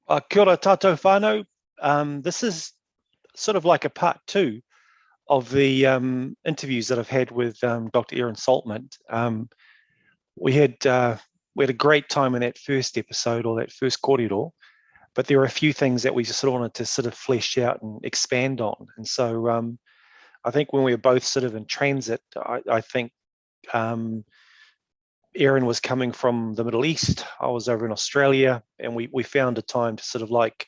Kia ora tātou whānau. This is sort of like a part two of the interviews that I've had with Dr. Erin Saltman. We had a great time in that first episode, or that first korero, but there were a few things that we just sort of wanted to sort of flesh out and expand on. And so I think when we were both sort of in transit, I think Erin was coming from the Middle East. I was over in Australia, and we found a time to sort of like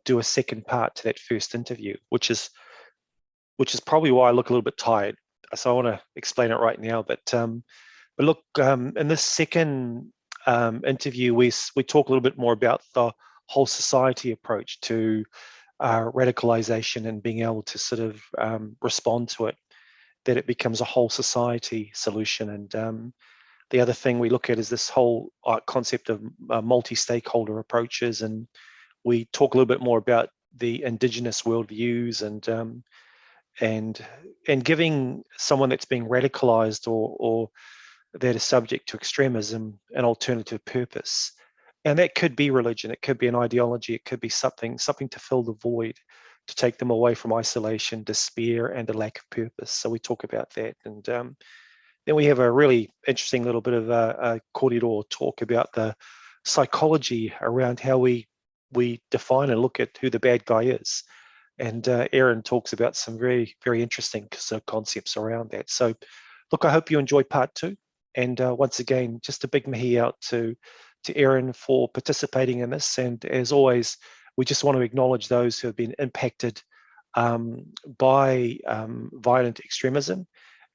do a second part to that first interview, which is probably why I look a little bit tired. So I want to explain it right now. But look, in this second interview, we talk a little bit more about the whole society approach to radicalization and being able to sort of respond to it, that it becomes a whole society solution. And the other thing we look at is this whole concept of multi-stakeholder approaches, and we talk a little bit more about the indigenous worldviews and giving someone that's being radicalized or that is subject to extremism an alternative purpose. And that could be religion, it could be an ideology, it could be something to fill the void, to take them away from isolation, despair, and a lack of purpose. So we talk about that. And then we have a really interesting little bit of a korero talk about the psychology around how we define and look at who the bad guy is. And Erin talks about some very, very interesting concepts around that. So look, I hope you enjoy part two. And once again, just a big mihi out to Erin for participating in this. And as always, we just want to acknowledge those who have been impacted by violent extremism,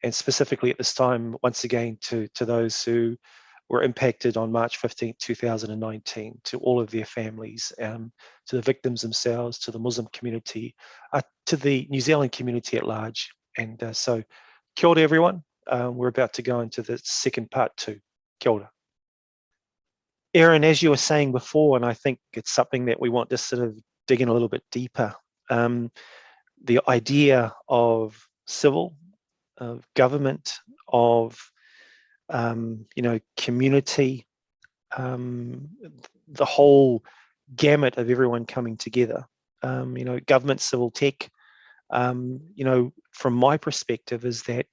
and specifically at this time, once again, to those who were impacted on March 15th, 2019, to all of their families, to the victims themselves, to the Muslim community, to the New Zealand community at large. And so, kia ora, everyone. We're about to go into the second part two. Kia ora. Erin, as you were saying before, and I think it's something that we want to sort of dig in a little bit deeper, the idea of civil, of government, of community, the whole gamut of everyone coming together. Government, civil, tech. From my perspective, is that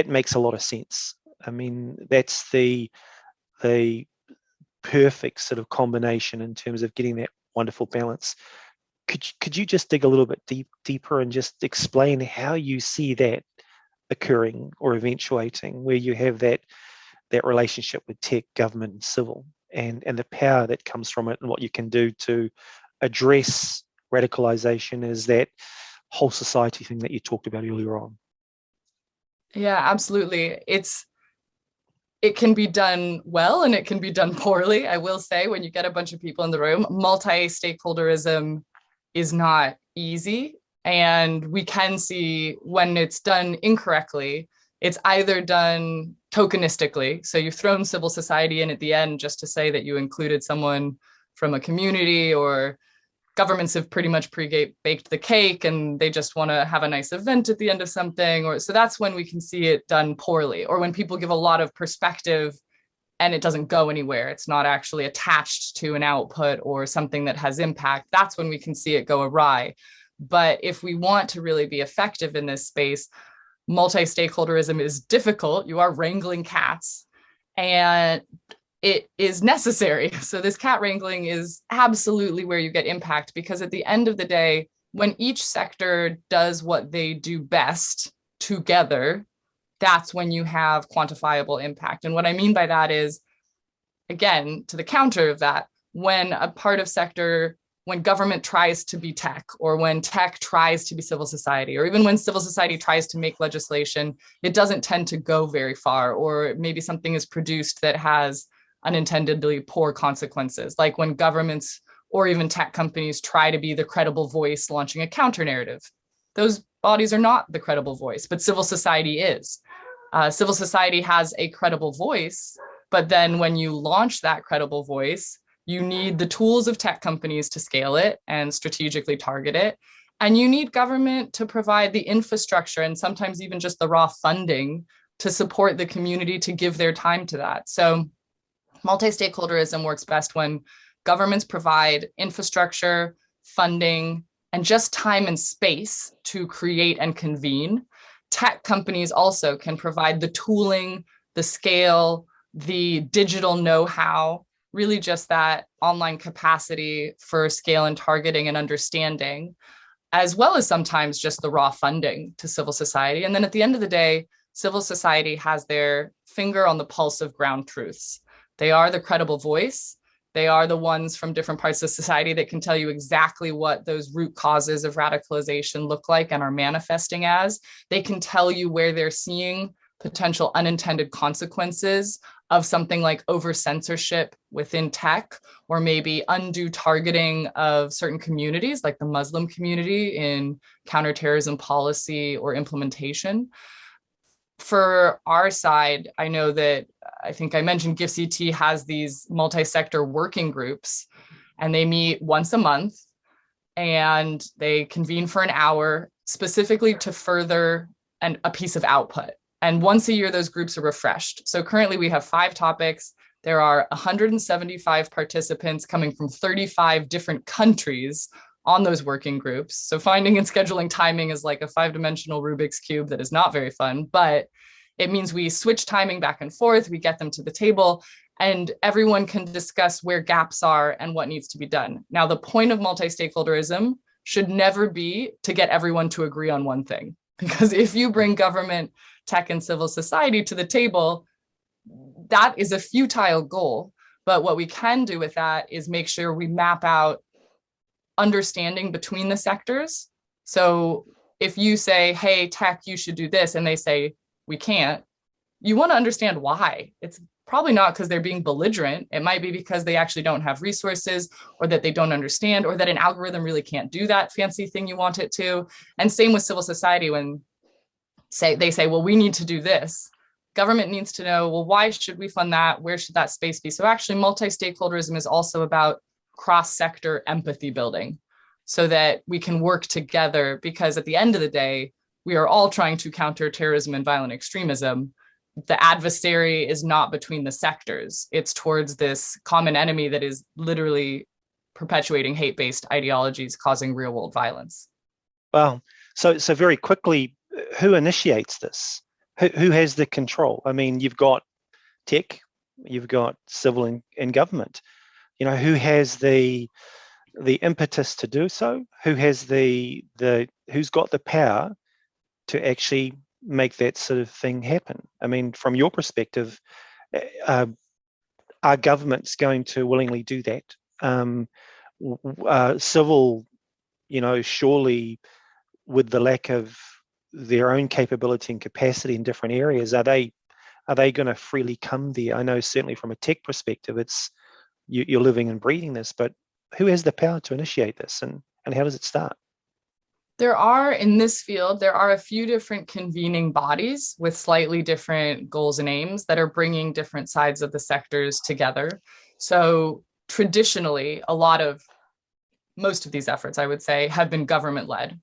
makes a lot of sense. I mean, that's the perfect sort of combination in terms of getting that wonderful balance. Could you just dig a little bit deeper and just explain how you see that occurring or eventuating, where you have that relationship with tech, government, and civil, and the power that comes from it, and what you can do to address radicalization as that whole society thing that you talked about earlier on? Yeah, absolutely. It can be done well and it can be done poorly. I will say, when you get a bunch of people in the room, multi-stakeholderism is not easy. And we can see when it's done incorrectly, it's either done tokenistically. So you've thrown civil society in at the end just to say that you included someone from a community, or governments have pretty much pre-baked the cake and they just want to have a nice event at the end of something. So that's when we can see it done poorly, or when people give a lot of perspective and it doesn't go anywhere. It's not actually attached to an output or something that has impact. That's when we can see it go awry. But if we want to really be effective in this space, multi-stakeholderism is difficult. You are wrangling cats, and it is necessary. So this cat wrangling is absolutely where you get impact, because at the end of the day, when each sector does what they do best together, that's when you have quantifiable impact. And what I mean by that is, again, to the counter of that, when government tries to be tech, or when tech tries to be civil society, or even when civil society tries to make legislation, it doesn't tend to go very far, or maybe something is produced that has unintendedly poor consequences, like when governments or even tech companies try to be the credible voice launching a counter narrative. Those bodies are not the credible voice, but civil society is. Civil society has a credible voice, but then when you launch that credible voice, you need the tools of tech companies to scale it and strategically target it. And you need government to provide the infrastructure and sometimes even just the raw funding to support the community to give their time to that. So multi-stakeholderism works best when Governments provide infrastructure, funding, and just time and space to create and convene. Tech companies also can provide the tooling, the scale, the digital know-how, really just that online capacity for scale and targeting and understanding, as well as sometimes just the raw funding to civil society. And then at the end of the day, civil society has their finger on the pulse of ground truths. They are the credible voice. They are the ones from different parts of society that can tell you exactly what those root causes of radicalization look like and are manifesting as. They can tell you where they're seeing potential unintended consequences of something like over censorship within tech, or maybe undue targeting of certain communities like the Muslim community in counterterrorism policy or implementation. For our side, I know that I think I mentioned GIFCT has these multi-sector working groups, and they meet once a month and they convene for an hour specifically to further a piece of output. And once a year, those groups are refreshed. So currently we have 5 topics. There are 175 participants coming from 35 different countries on those working groups. So finding and scheduling timing is like a 5-dimensional Rubik's Cube that is not very fun, but it means we switch timing back and forth, we get them to the table, and everyone can discuss where gaps are and what needs to be done. Now, the point of multi-stakeholderism should never be to get everyone to agree on one thing, because if you bring government, tech, and civil society to the table, that is a futile goal. But what we can do with that is make sure we map out understanding between the sectors. So if you say, hey, tech, you should do this, and they say, we can't, you want to understand why. It's probably not because they're being belligerent. It might be because they actually don't have resources, or that they don't understand, or that an algorithm really can't do that fancy thing you want it to. And same with civil society, when they say, well, we need to do this. Government needs to know, well, why should we fund that? Where should that space be? So actually, multi-stakeholderism is also about cross-sector empathy building so that we can work together, because at the end of the day, we are all trying to counter terrorism and violent extremism. The adversary is not between the sectors. It's towards this common enemy that is literally perpetuating hate-based ideologies, causing real-world violence. Wow. So very quickly, who initiates this? Who has the control? I mean, you've got tech, you've got civil and government. You know, who has the impetus to do so? Who has who's got the power to actually make that sort of thing happen? I mean, from your perspective, are governments going to willingly do that? Civil, surely with the lack of their own capability and capacity in different areas, are they going to freely come there? I know certainly from a tech perspective, it's you're living and breathing this, but who has the power to initiate this, and how does it start? In this field, there are a few different convening bodies with slightly different goals and aims that are bringing different sides of the sectors together. So traditionally, most of these efforts, I would say, have been government-led,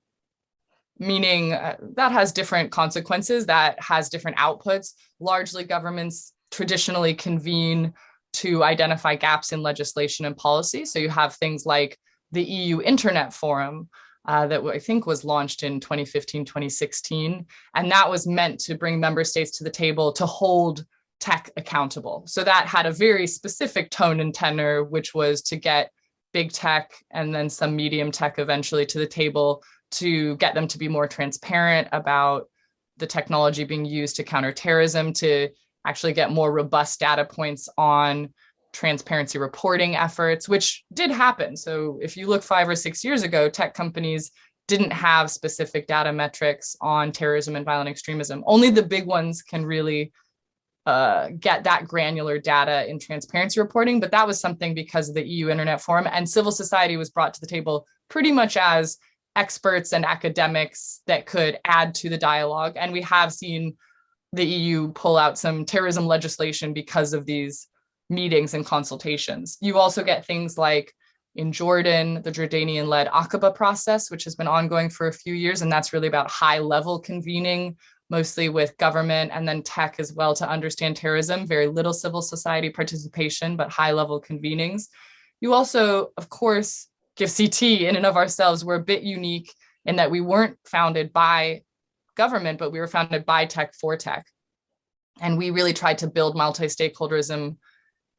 meaning that has different consequences, that has different outputs. Largely, governments traditionally convene to identify gaps in legislation and policy. So you have things like the EU Internet Forum, that I think was launched in 2015, 2016. And that was meant to bring member states to the table to hold tech accountable. So that had a very specific tone and tenor, which was to get big tech and then some medium tech eventually to the table to get them to be more transparent about the technology being used to counter terrorism, to actually get more robust data points on transparency reporting efforts, which did happen. So if you look 5 or 6 years ago, tech companies didn't have specific data metrics on terrorism and violent extremism. Only the big ones can really get that granular data in transparency reporting. But that was something because of the EU Internet Forum, and civil society was brought to the table pretty much as experts and academics that could add to the dialogue. And we have seen the EU pull out some terrorism legislation because of these meetings and consultations. You also get things like in Jordan, the Jordanian-led Aqaba process, which has been ongoing for a few years. And that's really about high-level convening, mostly with government and then tech as well, to understand terrorism. Very little civil society participation, but high-level convenings. You also, of course, GIFCT in and of ourselves, we're a bit unique in that we weren't founded by government, but we were founded by tech for tech. And we really tried to build multi-stakeholderism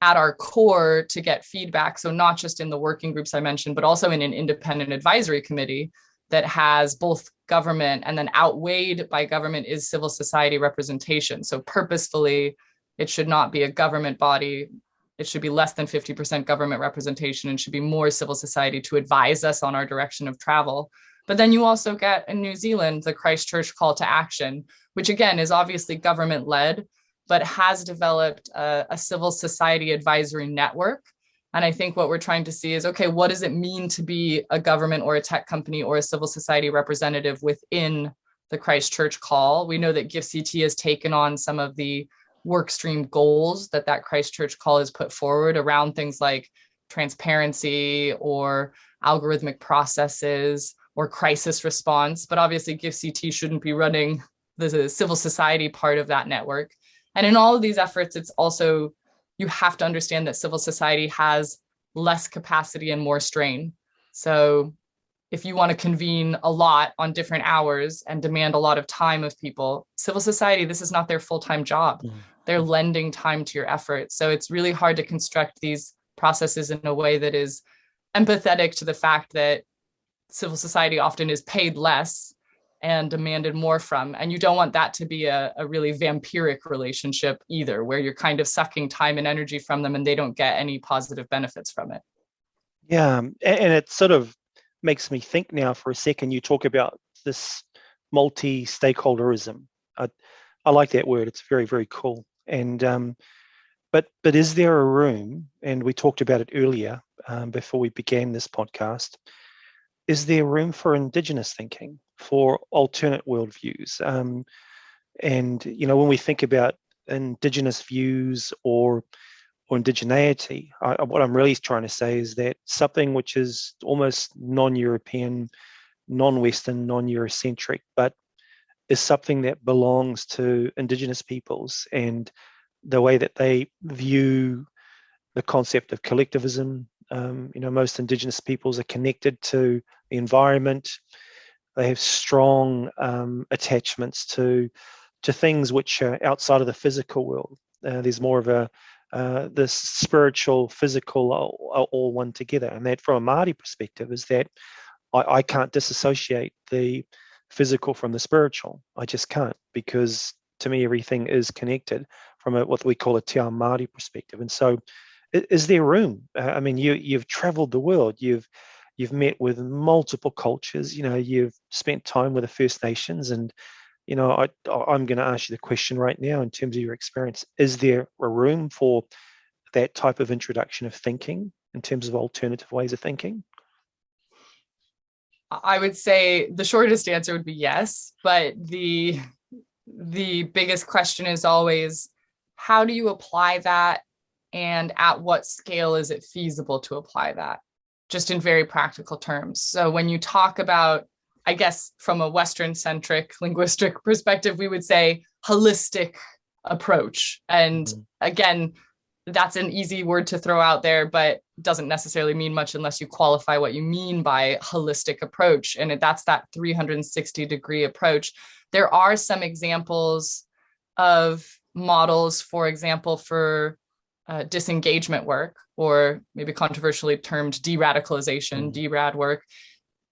at our core to get feedback. So not just in the working groups I mentioned, but also in an independent advisory committee that has both government, and then outweighed by government is civil society representation. So purposefully, it should not be a government body. It should be less than 50% government representation and should be more civil society to advise us on our direction of travel. But then you also get in New Zealand, the Christchurch call to action, which again is obviously government led, but has developed a civil society advisory network. And I think what we're trying to see is, okay, what does it mean to be a government or a tech company or a civil society representative within the Christchurch call? We know that GIFCT has taken on some of the work stream goals that Christchurch call has put forward around things like transparency or algorithmic processes or crisis response. But obviously GIFCT shouldn't be running the civil society part of that network. And in all of these efforts, it's also, you have to understand that civil society has less capacity and more strain. So if you want to convene a lot on different hours and demand a lot of time of people, civil society, this is not their full-time job. They're lending time to your effort. So it's really hard to construct these processes in a way that is empathetic to the fact that civil society often is paid less and demanded more from. And you don't want that to be a really vampiric relationship either, where you're kind of sucking time and energy from them and they don't get any positive benefits from it. Yeah, and it sort of makes me think now for a second. You talk about this multi-stakeholderism. I like that word. It's very, very cool. And but is there a room, and we talked about it earlier before we began this podcast, is there room for Indigenous thinking, for alternate worldviews? And, you know, when we think about Indigenous views or indigeneity, what I'm really trying to say is that something which is almost non-European, non-Western, non-Eurocentric, but is something that belongs to Indigenous peoples and the way that they view the concept of collectivism. You know, most Indigenous peoples are connected to the environment. They have strong attachments to things which are outside of the physical world. There's more of this spiritual, physical, all one together. And that, from a Māori perspective, is that I can't disassociate the physical from the spiritual. I just can't, because to me everything is connected from what we call a Te Ao Māori perspective. And so, is there room? I mean, you've traveled the world. You've met with multiple cultures. You know, you've spent time with the First Nations, and you know, I'm going to ask you the question right now in terms of your experience. Is there a room for that type of introduction of thinking in terms of alternative ways of thinking? I would say the shortest answer would be yes, but the biggest question is always, how do you apply that, and at what scale is it feasible to apply that, just in very practical terms? So when you talk about, I guess from a Western-centric linguistic perspective, we would say holistic approach. And again, that's an easy word to throw out there, but doesn't necessarily mean much unless you qualify what you mean by holistic approach. And that's that 360-degree approach. There are some examples of models, for example, for disengagement work, or maybe controversially termed de-radicalization, DRAD work,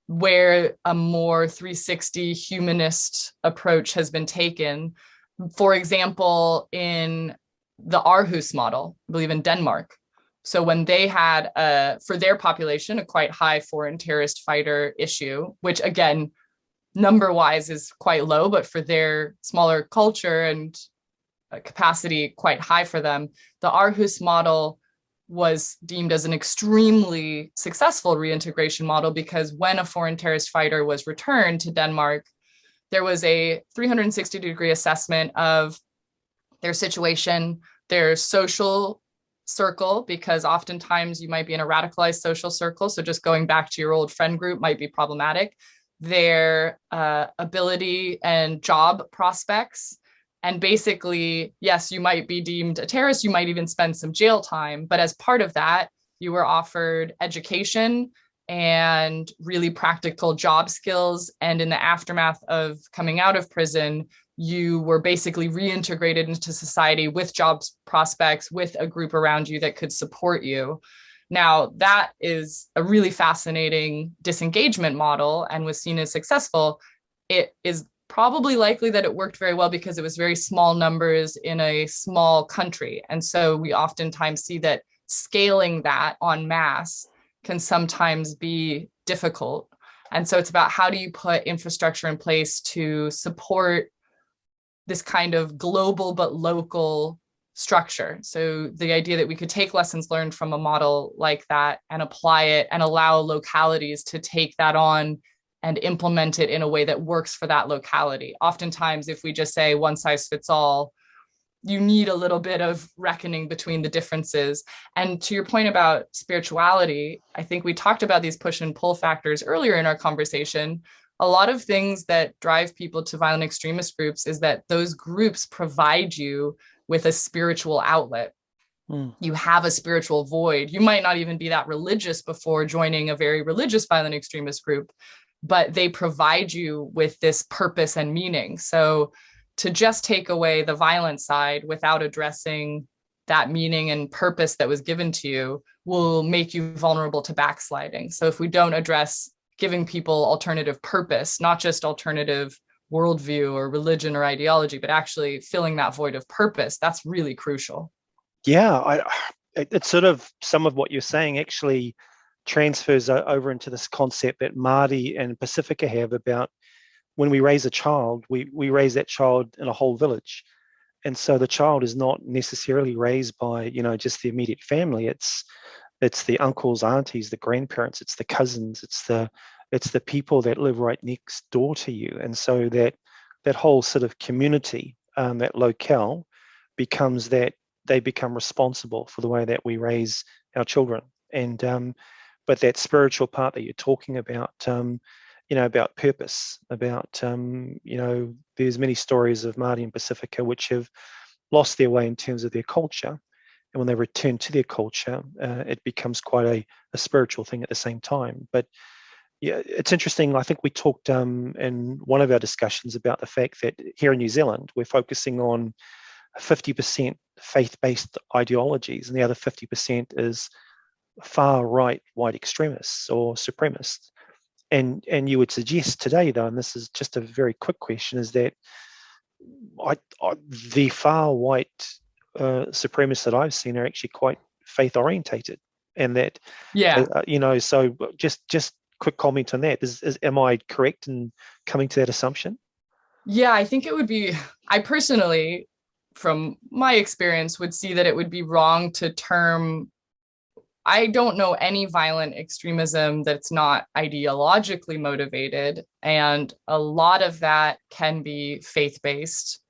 where a more 360 humanist approach has been taken. For example, in the Aarhus model, I believe in Denmark. So when they had, for their population, a quite high foreign terrorist fighter issue, which again, number-wise is quite low, but for their smaller culture and capacity quite high for them, the Aarhus model was deemed as an extremely successful reintegration model, because when a foreign terrorist fighter was returned to Denmark, there was a 360-degree assessment of their situation, their social circle, because oftentimes you might be in a radicalized social circle, so just going back to your old friend group might be problematic, their ability and job prospects. And basically, yes, you might be deemed a terrorist, you might even spend some jail time, but as part of that, you were offered education and really practical job skills. And in the aftermath of coming out of prison, you were basically reintegrated into society with jobs prospects, with a group around you that could support you. Now, that is a really fascinating disengagement model and was seen as successful. It is probably likely that it worked very well because it was very small numbers in a small country. And so we oftentimes see that scaling that en masse can sometimes be difficult. And so it's about how do you put infrastructure in place to support this kind of global but local structure. So the idea that we could take lessons learned from a model like that and apply it and allow localities to take that on and implement it in a way that works for that locality. Oftentimes, if we just say one size fits all, you need a little bit of reckoning between the differences. And to your point about spirituality, I think we talked about these push and pull factors earlier in our conversation. A lot of things that drive people to violent extremist groups is that those groups provide you with a spiritual outlet. You have a spiritual void. You might not even be that religious before joining a very religious violent extremist group, but they provide you with this purpose and meaning. So to just take away the violent side without addressing that meaning and purpose that was given to you will make you vulnerable to backsliding. So if we don't address giving people alternative purpose, not just alternative worldview or religion or ideology, but actually filling that void of purpose, that's really crucial. Yeah, it's sort of some of what you're saying actually transfers over into this concept that Māori and Pacifica have about when we raise a child, we raise that child in a whole village. And so the child is not necessarily raised by, just the immediate family. It's the uncles, aunties, the grandparents, it's the cousins, it's the people that live right next door to you. And so that whole sort of community, that locale becomes that they become responsible for the way that we raise our children. And but that spiritual part that you're talking about, about purpose, about, there's many stories of Māori and Pacifica which have lost their way in terms of their culture. And when they return to their culture, it becomes quite a spiritual thing at the same time. But yeah, it's interesting. I think we talked in one of our discussions about the fact that here in New Zealand, we're focusing on 50% faith-based ideologies, and the other 50% is far-right white extremists or supremacists. And you would suggest today, though, and this is just a very quick question, is that the far-white supremacists that I've seen are actually quite faith-orientated, and that, so just quick comment on that. Am I correct in coming to that assumption? Yeah, I think it would be, I personally, from my experience, would see that it would be wrong to term, I don't know any violent extremism that's not ideologically motivated. And a lot of that can be faith-based.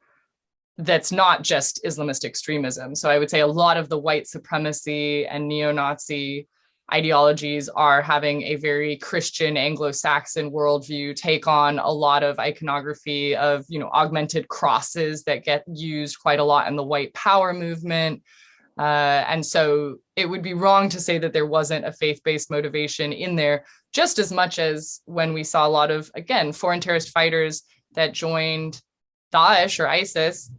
That's not just Islamist extremism. So I would say a lot of the white supremacy and neo-Nazi ideologies are having a very Christian Anglo-Saxon worldview, take on a lot of iconography of, augmented crosses that get used quite a lot in the white power movement. And so it would be wrong to say that there wasn't a faith-based motivation in there, just as much as when we saw a lot of, again, foreign terrorist fighters that joined Daesh or ISIS,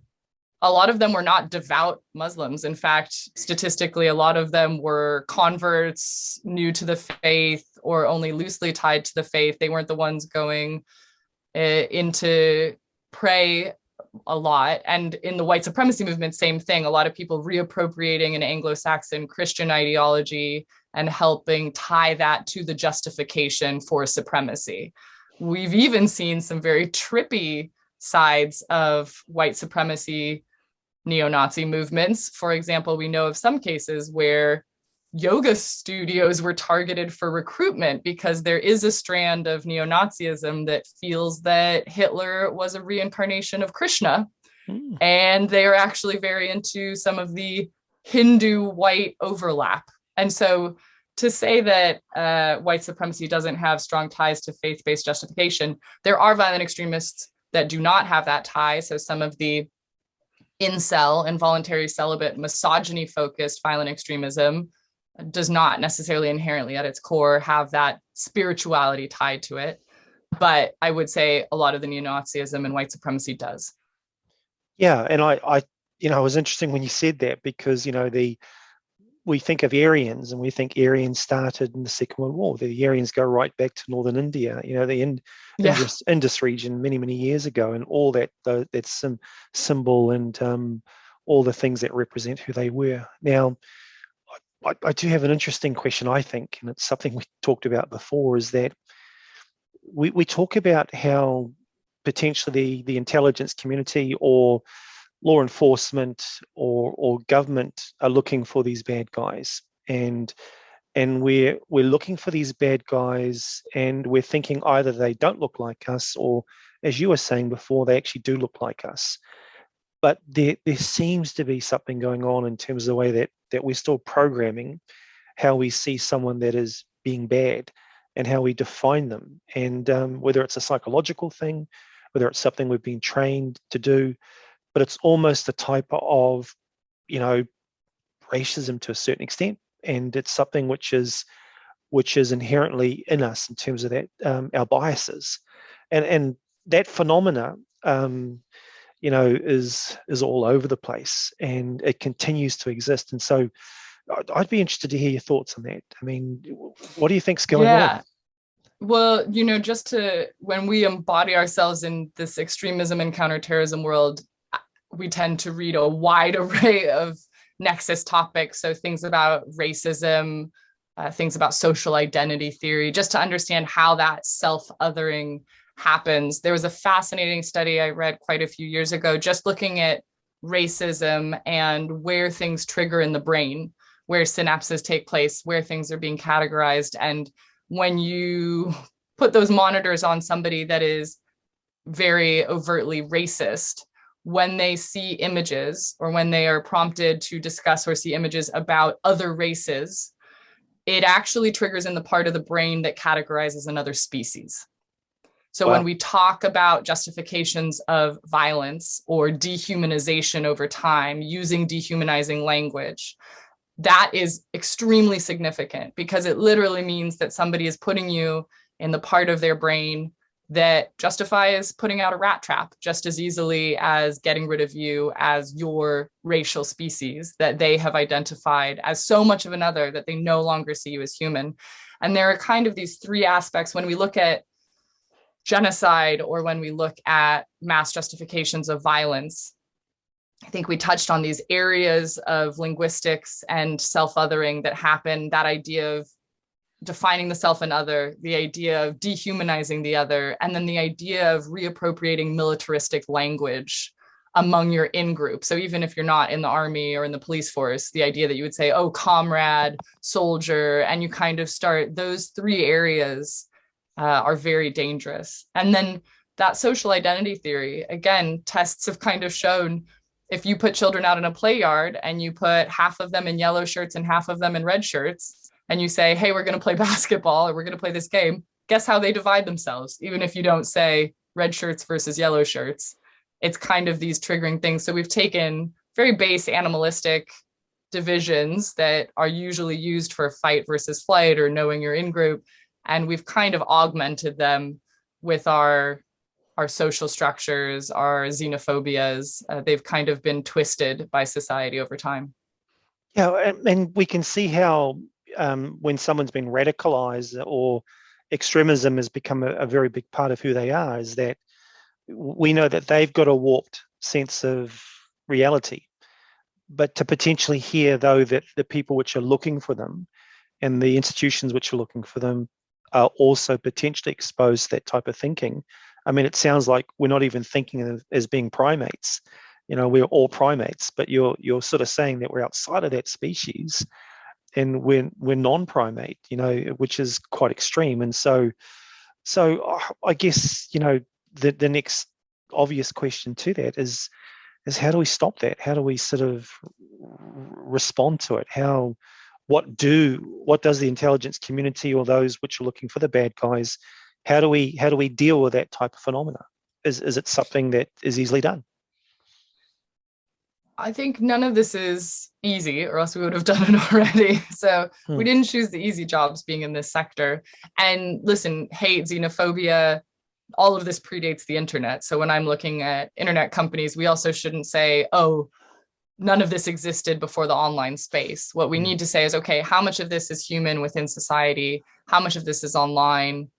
a lot of them were not devout Muslims. In fact, statistically, a lot of them were converts, new to the faith, or only loosely tied to the faith. They weren't the ones going into pray a lot. And in the white supremacy movement, same thing. A lot of people reappropriating an Anglo-Saxon Christian ideology and helping tie that to the justification for supremacy. We've even seen some very trippy sides of white supremacy neo-Nazi movements. For example, we know of some cases where yoga studios were targeted for recruitment because there is a strand of neo-Nazism that feels that Hitler was a reincarnation of Krishna. And they are actually very into some of the Hindu white overlap. And so to say that white supremacy doesn't have strong ties to faith-based justification, there are violent extremists that do not have that tie. So some of the incel, involuntary celibate, misogyny-focused violent extremism does not necessarily inherently at its core have that spirituality tied to it. But I would say a lot of the neo-Nazism and white supremacy does. Yeah, and it was interesting when you said that, because we think of Aryans, and we think Aryans started in the Second World War. The Aryans go right back to northern India, the Indus region many, many years ago, and all that some symbol and all the things that represent who they were. Now, I do have an interesting question, I think, and it's something we talked about before, is that we talk about how potentially the intelligence community or law enforcement or government are looking for these bad guys, and we're looking for these bad guys, and we're thinking either they don't look like us, or, as you were saying before, they actually do look like us. But there seems to be something going on in terms of the way that we're still programming how we see someone that is being bad and how we define them, and whether it's a psychological thing, whether it's something we've been trained to do, but it's almost a type of, racism to a certain extent, and it's something which is inherently in us in terms of that, our biases, and that phenomena, is all over the place, and it continues to exist. And so, I'd be interested to hear your thoughts on that. I mean, what do you think's going on? Well, when we embody ourselves in this extremism and counterterrorism world, we tend to read a wide array of nexus topics. So things about racism, things about social identity theory, just to understand how that self-othering happens. There was a fascinating study I read quite a few years ago, just looking at racism and where things trigger in the brain, where synapses take place, where things are being categorized. And when you put those monitors on somebody that is very overtly racist, when they see images, or when they are prompted to discuss or see images about other races, it actually triggers in the part of the brain that categorizes another species. So when we talk about justifications of violence or dehumanization over time using dehumanizing language, that is extremely significant, because it literally means that somebody is putting you in the part of their brain that justifies putting out a rat trap just as easily as getting rid of you as your racial species that they have identified as so much of another that they no longer see you as human. And there are kind of these three aspects when we look at genocide, or when we look at mass justifications of violence. I think we touched on these areas of linguistics and self-othering that happen, that idea of defining the self and other, the idea of dehumanizing the other, and then the idea of reappropriating militaristic language among your in-group. So even if you're not in the army or in the police force, the idea that you would say, oh, comrade, soldier, and you kind of start, those three areas are very dangerous. And then that social identity theory, again, tests have kind of shown, if you put children out in a play yard and you put half of them in yellow shirts and half of them in red shirts, and you say, hey, we're going to play basketball, or we're going to play this game, guess how they divide themselves? Even if you don't say red shirts versus yellow shirts, it's kind of these triggering things. So we've taken very base animalistic divisions that are usually used for fight versus flight or knowing your in-group, and we've kind of augmented them with our social structures, our xenophobias. They've kind of been twisted by society over time. Yeah, and we can see how when someone's been radicalized or extremism has become a very big part of who they are, is that we know that they've got a warped sense of reality. But to potentially hear, though, that the people which are looking for them and the institutions which are looking for them are also potentially exposed to that type of thinking. I mean, it sounds like we're not even thinking as being primates. We're all primates, but you're sort of saying that we're outside of that species, and we're non-primate, which is quite extreme. And so I guess the next obvious question to that is how do we stop that? How do we sort of respond to it? What does the intelligence community, or those which are looking for the bad guys, how do we deal with that type of phenomena? Is it something that is easily done? I think none of this is easy, or else we would have done it already. So we Hmm. didn't choose the easy jobs being in this sector. And listen, hate, xenophobia, all of this predates the internet. So when I'm looking at internet companies, we also shouldn't say, oh, none of this existed before the online space. What we Hmm. need to say is, okay, how much of this is human within society? How much of this is online?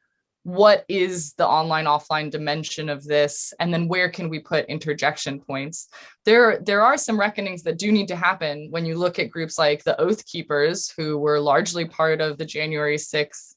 What is the online offline dimension of this, and then where can we put interjection points? There are some reckonings that do need to happen when you look at groups like the Oath Keepers, who were largely part of the January 6th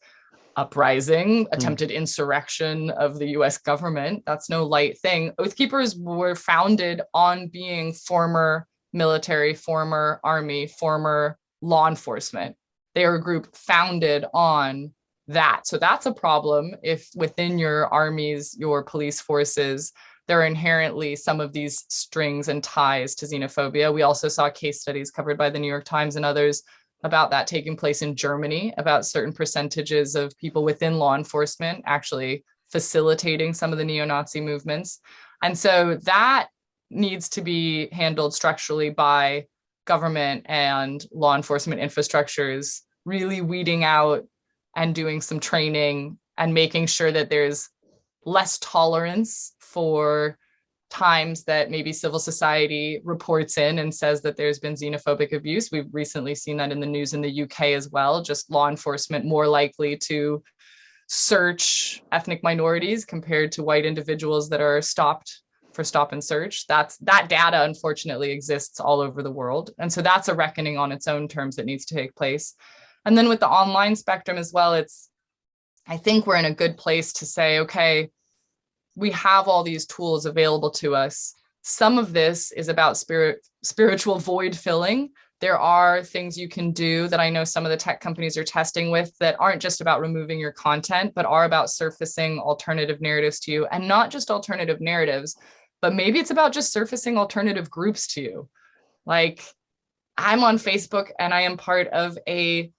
uprising, Hmm. attempted insurrection of the US government. That's no light thing. Oath Keepers were founded on being former military, former army, former law enforcement. They are a group founded on that. So that's a problem if within your armies, your police forces, there are inherently some of these strings and ties to xenophobia. We also saw case studies covered by the New York Times and others about that taking place in Germany, about certain percentages of people within law enforcement actually facilitating some of the neo-Nazi movements. And so that needs to be handled structurally by government and law enforcement infrastructures, really weeding out and doing some training and making sure that there's less tolerance for times that maybe civil society reports in and says that there's been xenophobic abuse. We've recently seen that in the news in the UK as well, just law enforcement more likely to search ethnic minorities compared to white individuals that are stopped for stop and search. That data unfortunately exists all over the world. And so that's a reckoning on its own terms that needs to take place. And then with the online spectrum as well, I think we're in a good place to say, okay, we have all these tools available to us. Some of this is about spiritual void filling. There are things you can do that I know some of the tech companies are testing with that aren't just about removing your content, but are about surfacing alternative narratives to you, and not just alternative narratives, but maybe it's about just surfacing alternative groups to you. Like, I'm on Facebook and I am part of a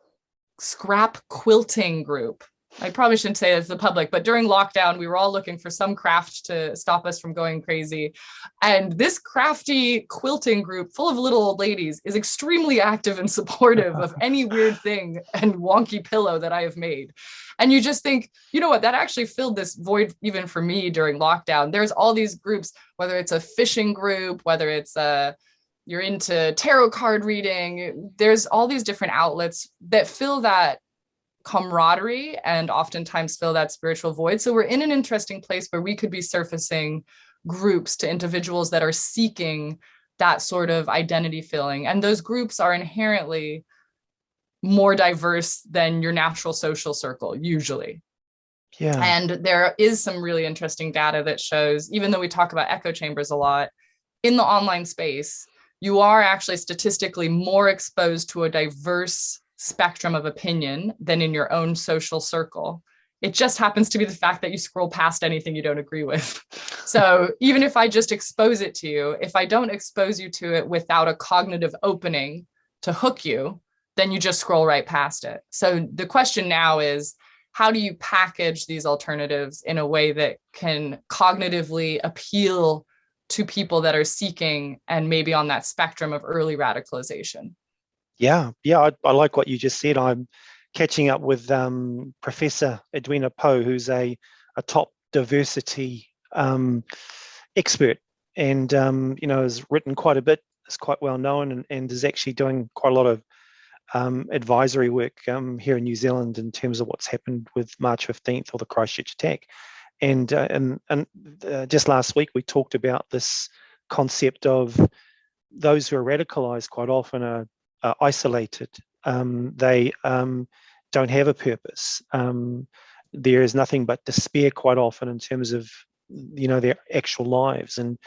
scrap quilting group. I probably shouldn't say this to the public, but during lockdown, we were all looking for some craft to stop us from going crazy. And this crafty quilting group full of little old ladies is extremely active and supportive of any weird thing and wonky pillow that I have made. And you just think, you know what, that actually filled this void even for me during lockdown. There's all these groups, whether it's a fishing group, whether it's you're into tarot card reading, there's all these different outlets that fill that camaraderie and oftentimes fill that spiritual void. So we're in an interesting place where we could be surfacing groups to individuals that are seeking that sort of identity filling. And those groups are inherently more diverse than your natural social circle, usually. Yeah. And there is some really interesting data that shows, even though we talk about echo chambers a lot, in the online space, you are actually statistically more exposed to a diverse spectrum of opinion than in your own social circle. It just happens to be the fact that you scroll past anything you don't agree with. So even if I just expose it to you, if I don't expose you to it without a cognitive opening to hook you, then you just scroll right past it. So the question now is, how do you package these alternatives in a way that can cognitively appeal to people that are seeking and maybe on that spectrum of early radicalization? Yeah. I like what you just said. I'm catching up with Professor Edwina Poe, who's a top diversity expert, and has written quite a bit, is quite well known, and is actually doing quite a lot of advisory work here in New Zealand in terms of what's happened with March 15th or the Christchurch attack. And just last week we talked about this concept of those who are radicalized quite often are isolated. They don't have a purpose. There is nothing but despair quite often in terms of their actual lives. And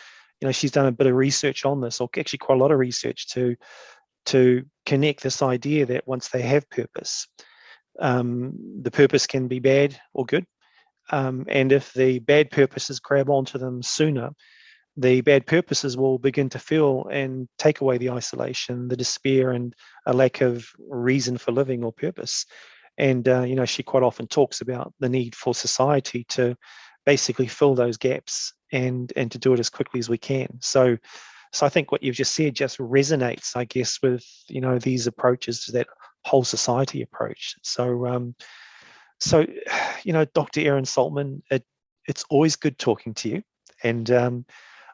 she's done a bit of research on this, or actually quite a lot of research to connect this idea that once they have purpose, the purpose can be bad or good. And if the bad purposes grab onto them sooner, the bad purposes will begin to feel and take away the isolation, the despair, and a lack of reason for living or purpose. And she quite often talks about the need for society to basically fill those gaps and to do it as quickly as we can. So I think what you've just said just resonates, I guess, with, these approaches to that whole society approach. So, Dr. Erin Saltman, it's always good talking to you. And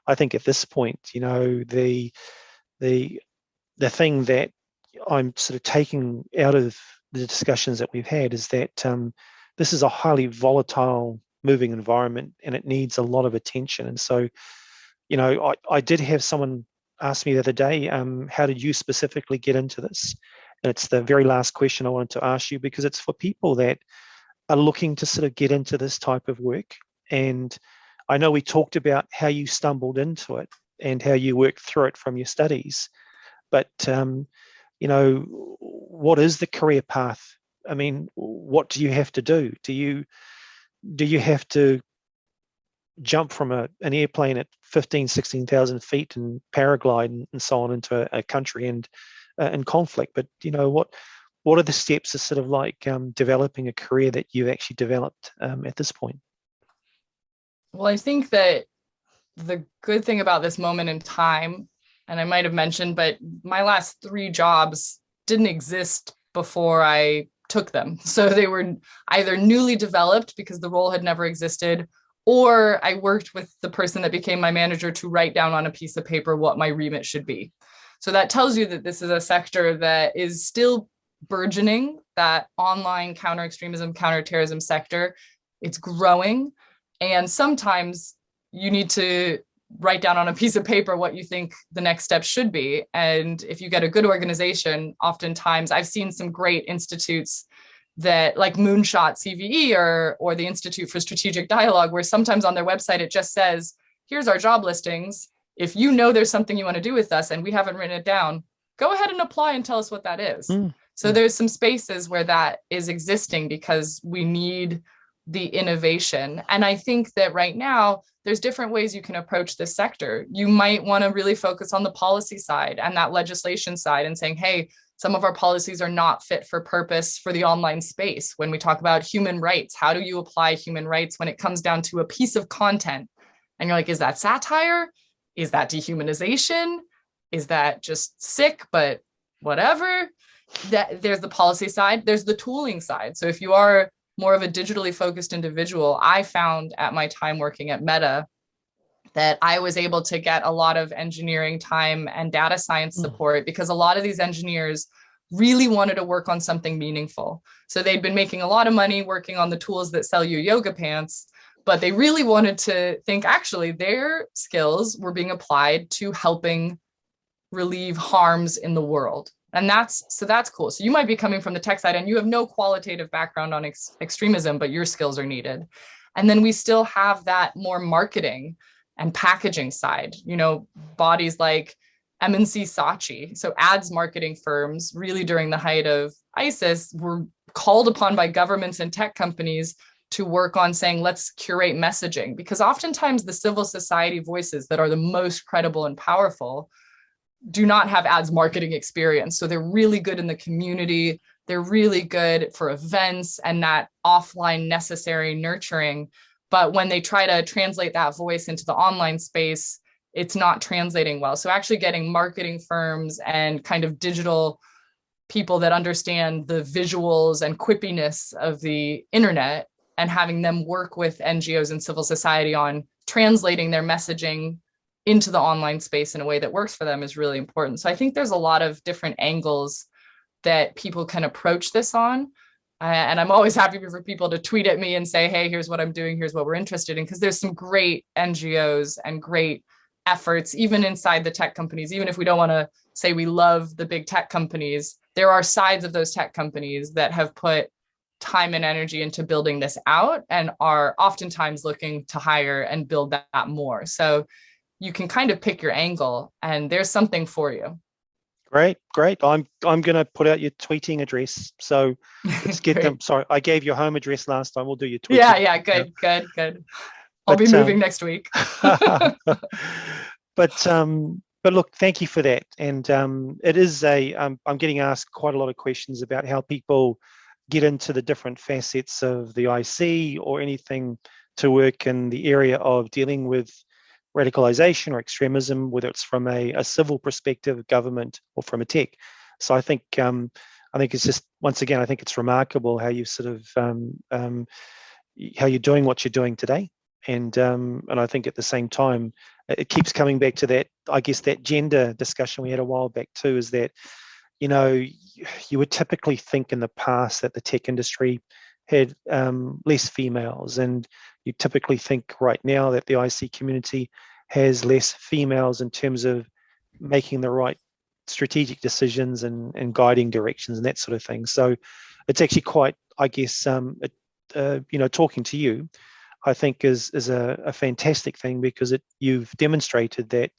I think at this point, the thing that I'm sort of taking out of the discussions that we've had is that this is a highly volatile, moving environment, and it needs a lot of attention. And so, I did have someone ask me the other day, how did you specifically get into this? And it's the very last question I wanted to ask you, because it's for people that are looking to sort of get into this type of work. And I know we talked about how you stumbled into it and how you worked through it from your studies, but what is the career path? I mean, what do you have to do? Do you have to jump from an airplane at 15, 16,000 feet and paraglide and so on into a country and in conflict? But what are the steps to sort of like developing a career that you've actually developed at this point? Well, I think that the good thing about this moment in time, and I might have mentioned, but my last 3 jobs didn't exist before I took them. So they were either newly developed because the role had never existed, or I worked with the person that became my manager to write down on a piece of paper what my remit should be. So that tells you that this is a sector that is still burgeoning, that online counter-extremism, counter-terrorism sector. It's growing. And sometimes you need to write down on a piece of paper what you think the next step should be. And if you get a good organization, oftentimes I've seen some great institutes that like Moonshot CVE or the Institute for Strategic Dialogue, where sometimes on their website it just says, here's our job listings. If you know there's something you want to do with us and we haven't written it down, go ahead and apply and tell us what that is. So there's some spaces where that is existing because we need the innovation. And I think that right now, there's different ways you can approach this sector. You might want to really focus on the policy side and that legislation side and saying, hey, some of our policies are not fit for purpose for the online space. When we talk about human rights, how do you apply human rights when it comes down to a piece of content? And you're like, is that satire? Is that dehumanization? Is that just sick, but whatever? There's the policy side. There's the tooling side. So if you are more of a digitally focused individual, I found at my time working at Meta that I was able to get a lot of engineering time and data science support because a lot of these engineers really wanted to work on something meaningful. So they'd been making a lot of money working on the tools that sell you yoga pants, but they really wanted to think actually their skills were being applied to helping relieve harms in the world. And that's cool. So you might be coming from the tech side and you have no qualitative background on extremism, but your skills are needed. And then we still have that more marketing and packaging side, bodies like MNC Saatchi. So ads marketing firms really during the height of ISIS were called upon by governments and tech companies to work on saying, let's curate messaging, because oftentimes the civil society voices that are the most credible and powerful do not have ads marketing experience. So they're really good in the community. They're really good for events and that offline necessary nurturing. But when they try to translate that voice into the online space, it's not translating well. So actually getting marketing firms and kind of digital people that understand the visuals and quippiness of the internet and having them work with NGOs and civil society on translating their messaging into the online space in a way that works for them is really important. So I think there's a lot of different angles that people can approach this on. And I'm always happy for people to tweet at me and say, hey, here's what I'm doing, here's what we're interested in, because there's some great NGOs and great efforts, even inside the tech companies. Even if we don't want to say we love the big tech companies, there are sides of those tech companies that have put time and energy into building this out and are oftentimes looking to hire and build that more. So you can kind of pick your angle and there's something for you. Great. I'm going to put out your tweeting address. So let's get them. Sorry, I gave your home address last time. We'll do your tweet. Yeah, good. I'll be moving next week. But look, thank you for that. And it is I'm getting asked quite a lot of questions about how people get into the different facets of the IC or anything to work in the area of dealing with radicalisation or extremism, whether it's from a civil perspective, government, or from a tech. So I think it's just, once again, I think it's remarkable how you sort of how you're doing what you're doing today, and I think at the same time it keeps coming back to that, I guess, that gender discussion we had a while back too, is that, you know, you would typically think in the past that the tech industry had less females, and you typically think right now that the IC community has less females in terms of making the right strategic decisions and guiding directions and that sort of thing. So it's actually quite, I guess, talking to you, I think is a fantastic thing, because you've demonstrated that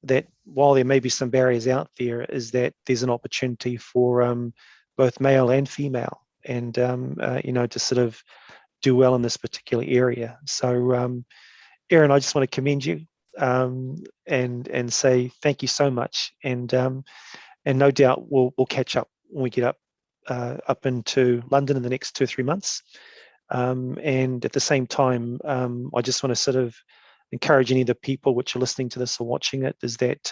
that while there may be some barriers out there, is that there's an opportunity for both male and female, and to sort of do well in this particular area. So Erin, I just want to commend you and say thank you so much, and no doubt we'll catch up when we get up into London in the next 2 or 3 months. And at the same time, I just want to sort of encourage any of the people which are listening to this or watching it, is that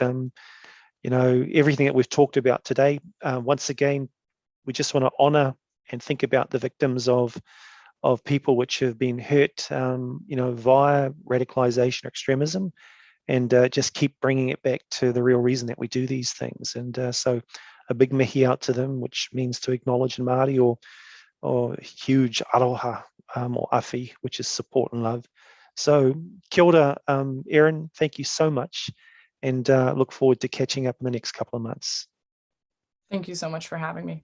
everything that we've talked about today, once again, we just want to honour and think about the victims of people which have been hurt, via radicalisation or extremism, and just keep bringing it back to the real reason that we do these things. And so a big mihi out to them, which means to acknowledge in Māori, or huge aroha, or awhi, which is support and love. So kia ora, Erin, thank you so much, and look forward to catching up in the next couple of months. Thank you so much for having me.